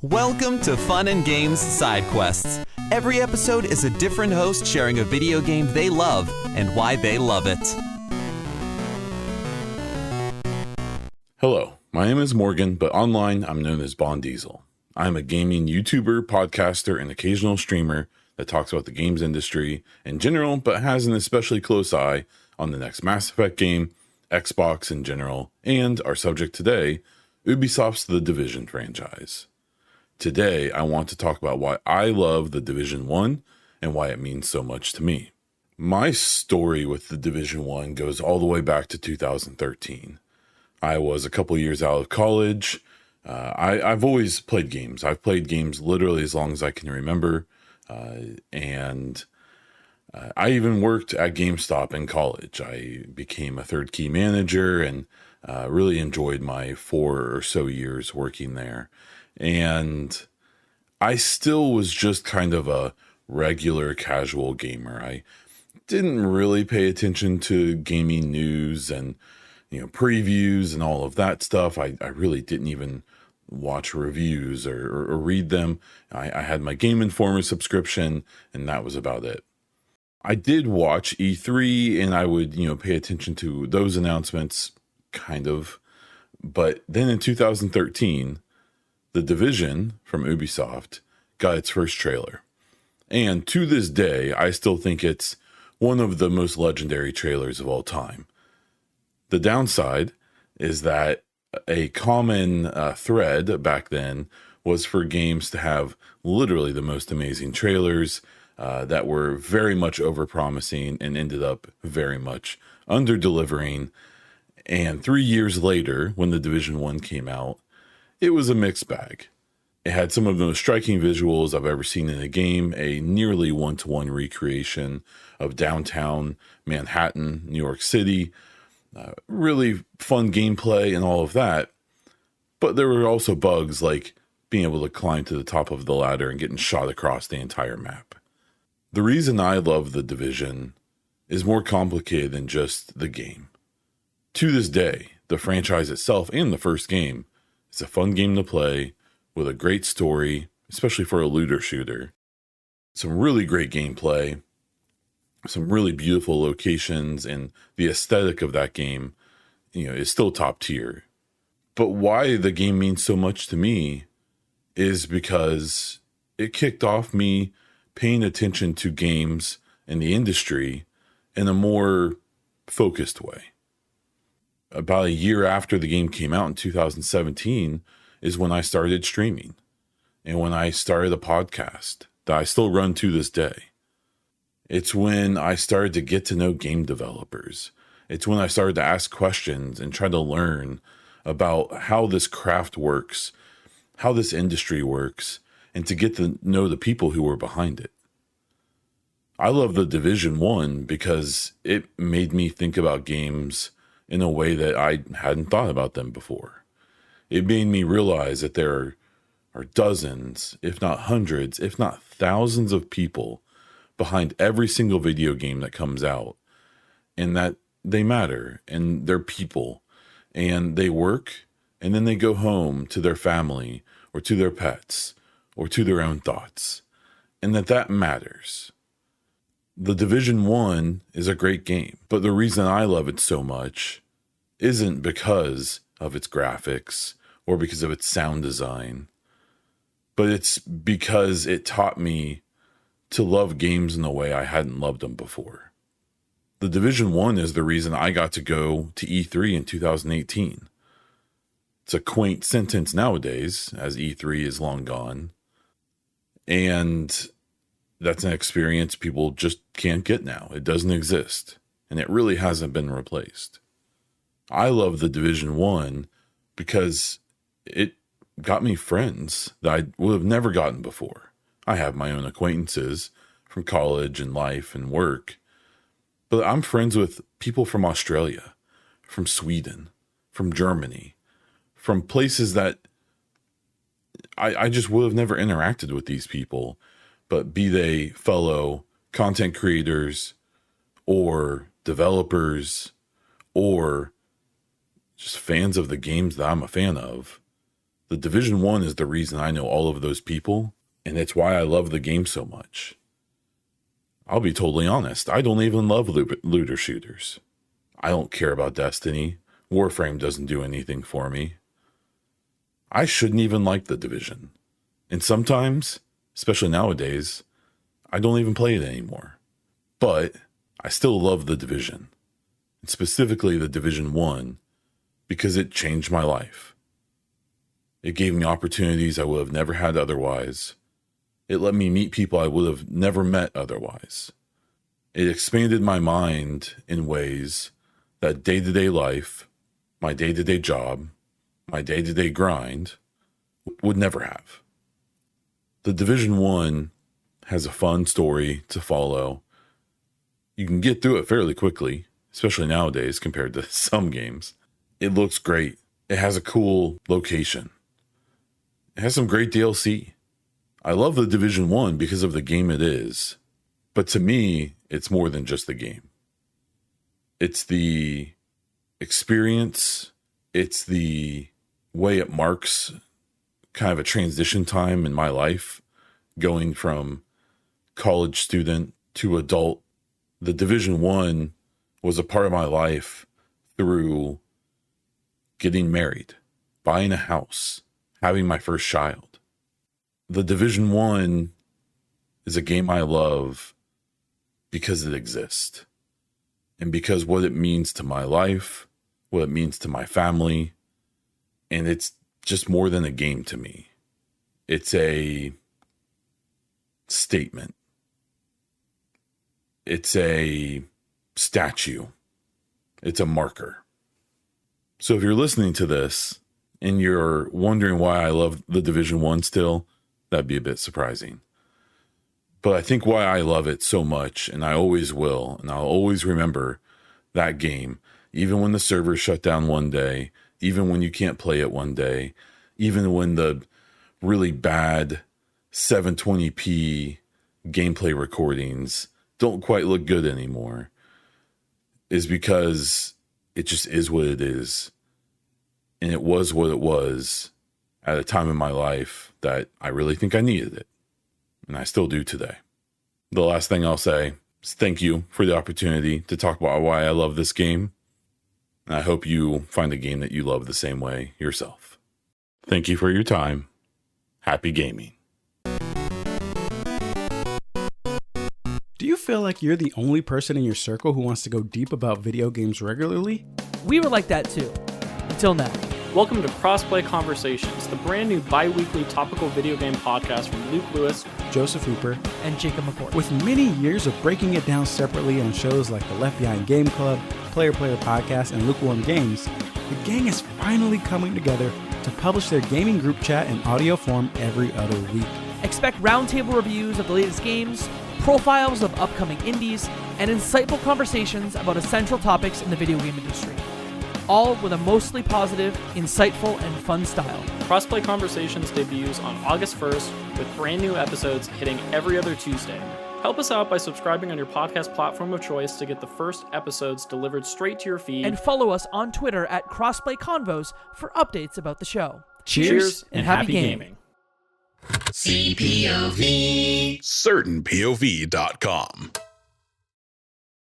Welcome to Fun and Games Side Quests. Every episode is a different host sharing a video game they love and why they love it. Hello, my name is Morgan, but online I'm known as baundiesel. I'm a gaming YouTuber, podcaster, and occasional streamer that talks about the games industry in general, but has an especially close eye on the next Mass Effect game, Xbox in general, and our subject today, Ubisoft's The Division franchise. Today, I want to talk about why I love The Division 1 and why it means so much to me. My story with The Division 1 goes all the way back to 2013. I was a couple years out of college. I've always played games. I've played games literally as long as I can remember. And I even worked at GameStop in college. I became a third key manager and really enjoyed my 4 or so years working there. And I still was just kind of a regular casual gamer. I didn't really pay attention to gaming news and, previews and all of that stuff. I really didn't even watch reviews or read them. I had my Game Informer subscription and that was about it. I did watch E3 and I would, pay attention to those announcements, kind of. But then in 2013, The Division from Ubisoft got its first trailer. And to this day, I still think it's one of the most legendary trailers of all time. The downside is that a common thread back then was for games to have literally the most amazing trailers that were very much overpromising and ended up very much under-delivering. And 3 years later, when The Division 1 came out, it was a mixed bag. It had some of the most striking visuals I've ever seen in a game, a nearly one-to-one recreation of downtown Manhattan, New York City, really fun gameplay and all of that. But there were also bugs like being able to climb to the top of the ladder and getting shot across the entire map. The reason I love The Division is more complicated than just the game. To this day, the franchise itself and the first game, it's a fun game to play with a great story, especially for a looter shooter. Some really great gameplay, some really beautiful locations, and the aesthetic of that game, is still top tier. But why the game means so much to me is because it kicked off me paying attention to games and the industry in a more focused way. About a year after the game came out in 2017 is when I started streaming and when I started a podcast that I still run to this day. It's when I started to get to know game developers. It's when I started to ask questions and try to learn about how this craft works, how this industry works, and to get to know the people who were behind it. I love The Division 1 because it made me think about games in a way that I hadn't thought about them before. It made me realize that there are dozens, if not hundreds, if not thousands of people behind every single video game that comes out, and that they matter, and they're people, and they work, and then they go home to their family, or to their pets, or to their own thoughts, and that matters. The Division 1 is a great game, but the reason I love it so much isn't because of its graphics or because of its sound design, but it's because it taught me to love games in a way I hadn't loved them before. The Division 1 is the reason I got to go to E3 in 2018. It's a quaint sentence nowadays, as E3 is long gone, and that's an experience people just can't get now. It doesn't exist, and it really hasn't been replaced. I love The Division 1 because it got me friends that I would have never gotten before. I have my own acquaintances from college and life and work, but I'm friends with people from Australia, from Sweden, from Germany, from places that I just would have never interacted with these people, but be they fellow content creators or developers or just fans of the games that I'm a fan of. The Division 1 is the reason I know all of those people, and it's why I love the game so much. I'll be totally honest, I don't even love looter shooters. I don't care about Destiny. Warframe doesn't do anything for me. I shouldn't even like the Division. And sometimes, especially nowadays, I don't even play it anymore. But I still love the Division, and specifically the Division 1, because it changed my life. It gave me opportunities I would have never had otherwise. It let me meet people I would have never met otherwise. It expanded my mind in ways that day-to-day life, my day-to-day job, my day-to-day grind would never have. The Division 1 has a fun story to follow. You can get through it fairly quickly, especially nowadays compared to some games. It looks great. It has a cool location. It has some great DLC. I love the Division 1 because of the game it is. But to me, it's more than just the game. It's the experience. It's the way it marks kind of a transition time in my life, going from college student to adult. The Division 1 was a part of my life through getting married, buying a house, having my first child. The Division 1 is a game I love because it exists, and because what it means to my life, what it means to my family, and it's just more than a game to me. It's a statement. It's a statue. It's a marker. So if you're listening to this and you're wondering why I love the Division 1 still, that'd be a bit surprising. But I think why I love it so much, and I always will, and I'll always remember that game, even when the server shut down one day, even when you can't play it one day, even when the really bad 720p gameplay recordings don't quite look good anymore, is because it just is what it is. And it was what it was at a time in my life that I really think I needed it. And I still do today. The last thing I'll say is thank you for the opportunity to talk about why I love this game. And I hope you find a game that you love the same way yourself. Thank you for your time. Happy gaming. Do you feel like you're the only person in your circle who wants to go deep about video games regularly? We were like that too, until now. Welcome to Crossplay Conversations, the brand new bi-weekly topical video game podcast from Luke Lewis, Joseph Hooper, And Jacob McCoy. with many years of breaking it down separately on shows like the Left Behind Game Club, Player Podcast, and Lukewarm Games, the gang is finally coming together to publish their gaming group chat in audio form every other week. Expect roundtable reviews of the latest games, profiles of upcoming indies, and insightful conversations about essential topics in the video game industry. All with a mostly positive, insightful, and fun style. Crossplay Conversations debuts on August 1st with brand new episodes hitting every other Tuesday. Help us out by subscribing on your podcast platform of choice to get the first episodes delivered straight to your feed. And follow us on Twitter at Crossplay Convos for updates about the show. Cheers and happy gaming. CPOV. CertainPOV.com.